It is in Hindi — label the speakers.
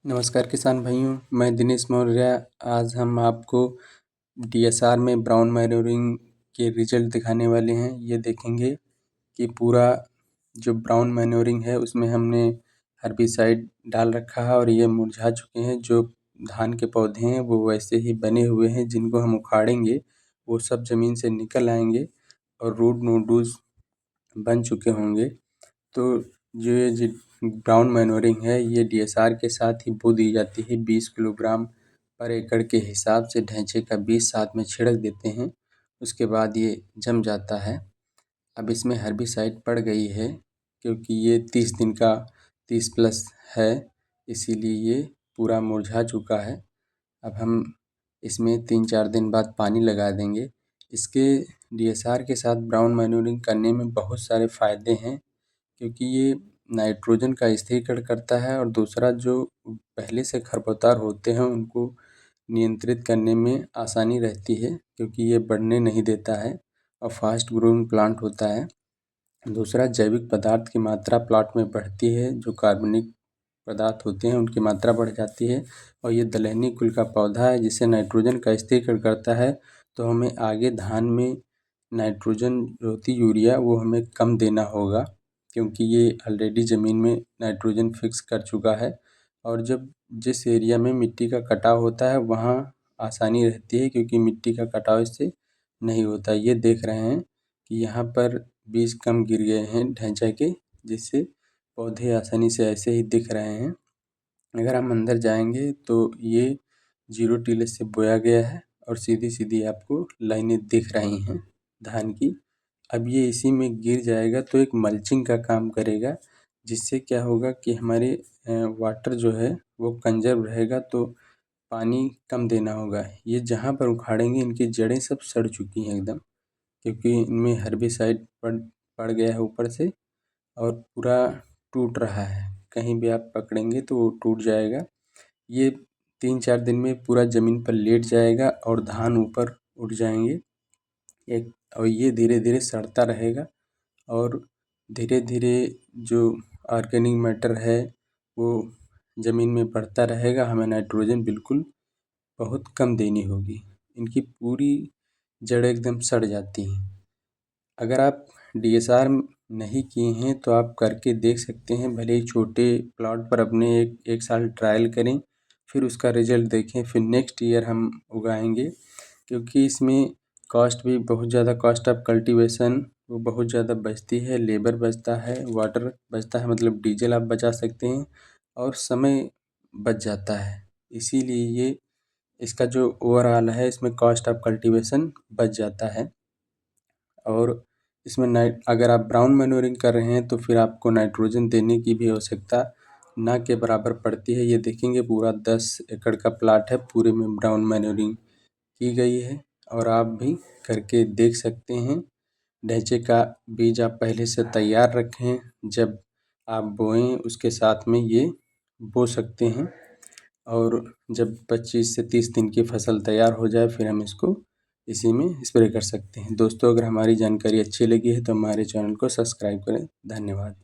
Speaker 1: नमस्कार किसान भाइयों, मैं दिनेश मौर्य। आज हम आपको डीएसआर में ब्राउन मैन्योरिंग के रिजल्ट दिखाने वाले हैं। ये देखेंगे कि पूरा जो ब्राउन मैन्योरिंग है उसमें हमने हर्बिसाइड डाल रखा है और ये मुरझा चुके हैं। जो धान के पौधे हैं वो वैसे ही बने हुए हैं, जिनको हम उखाड़ेंगे वो सब ज़मीन से निकल आएंगे और रूट नोडूल्स बन चुके होंगे। तो ये ब्राउन मैन्योरिंग है, ये डीएसआर के साथ ही बो दी जाती है। 20 किलोग्राम पर एकड़ के हिसाब से ढैंचे का बीज साथ में छिड़क देते हैं। उसके बाद ये जम जाता है। अब इसमें हर्बिसाइड पड़ गई है क्योंकि ये 30 दिन का 30+ है, इसीलिए ये पूरा मुरझा चुका है। अब हम इसमें 3-4 दिन बाद पानी लगा देंगे। इसके डीएसआर के साथ ब्राउन मैन्योरिंग करने में बहुत सारे फ़ायदे हैं, क्योंकि ये नाइट्रोजन का स्थिरीकरण करता है और दूसरा जो पहले से खरपतवार होते हैं उनको नियंत्रित करने में आसानी रहती है, क्योंकि ये बढ़ने नहीं देता है और फास्ट ग्रोइंग प्लांट होता है। दूसरा, जैविक पदार्थ की मात्रा प्लॉट में बढ़ती है। जो कार्बनिक पदार्थ होते हैं उनकी मात्रा बढ़ जाती है और ये दलहनी कुल का पौधा है जिससे नाइट्रोजन का स्थिरीकरण करता है। तो हमें आगे धान में नाइट्रोजन जो होती यूरिया वो हमें कम देना होगा, क्योंकि ये ऑलरेडी ज़मीन में नाइट्रोजन फिक्स कर चुका है। और जब जिस एरिया में मिट्टी का कटाव होता है वहाँ आसानी रहती है, क्योंकि मिट्टी का कटाव इससे नहीं होता। ये देख रहे हैं कि यहाँ पर बीज कम गिर गए हैं ढैंचा के, जिससे पौधे आसानी से ऐसे ही दिख रहे हैं। अगर हम अंदर जाएंगे तो ये 0 टिलेज से बोया गया है और सीधी सीधी आपको लाइनें दिख रही हैं धान की। अब ये इसी में गिर जाएगा तो एक मल्चिंग का काम करेगा, जिससे क्या होगा कि हमारे वाटर जो है वो कंजर्व रहेगा, तो पानी कम देना होगा। ये जहाँ पर उखाड़ेंगे इनकी जड़ें सब सड़ चुकी हैं एकदम, क्योंकि इनमें हर्बिसाइड पड़ गया है ऊपर से और पूरा टूट रहा है। कहीं भी आप पकड़ेंगे तो वो टूट जाएगा। ये 3-4 दिन में पूरा ज़मीन पर लेट जाएगा और धान ऊपर उठ जाएंगे एक, और ये धीरे धीरे सड़ता रहेगा और धीरे धीरे जो ऑर्गेनिक मैटर है वो ज़मीन में बढ़ता रहेगा। हमें नाइट्रोजन बिल्कुल बहुत कम देनी होगी। इनकी पूरी जड़ एकदम सड़ जाती हैं। अगर आप डीएसआर नहीं किए हैं तो आप करके देख सकते हैं। भले ही छोटे प्लॉट पर अपने एक साल ट्रायल करें, फिर उसका रिजल्ट देखें, फिर नेक्स्ट ईयर हम उगाएंगे। क्योंकि इसमें कॉस्ट भी बहुत ज़्यादा, कॉस्ट ऑफ कल्टीवेशन वो बहुत ज़्यादा बचती है। लेबर बचता है, वाटर बचता है, मतलब डीजल आप बचा सकते हैं और समय बच जाता है। इसीलिए ये इसका जो ओवरऑल है इसमें कॉस्ट ऑफ कल्टीवेशन बच जाता है। और इसमें अगर आप ब्राउन मैन्योरिंग कर रहे हैं तो फिर आपको नाइट्रोजन देने की भी आवश्यकता ना के बराबर पड़ती है। ये देखेंगे पूरा 10 एकड़ का प्लाट है, पूरे में ब्राउन मैन्योरिंग की गई है और आप भी करके देख सकते हैं। ढैंचे का बीज आप पहले से तैयार रखें, जब आप बोएं उसके साथ में ये बो सकते हैं। और जब 25 से 30 दिन की फसल तैयार हो जाए फिर हम इसको इसी में स्प्रे कर सकते हैं। दोस्तों, अगर हमारी जानकारी अच्छी लगी है तो हमारे चैनल को सब्सक्राइब करें। धन्यवाद।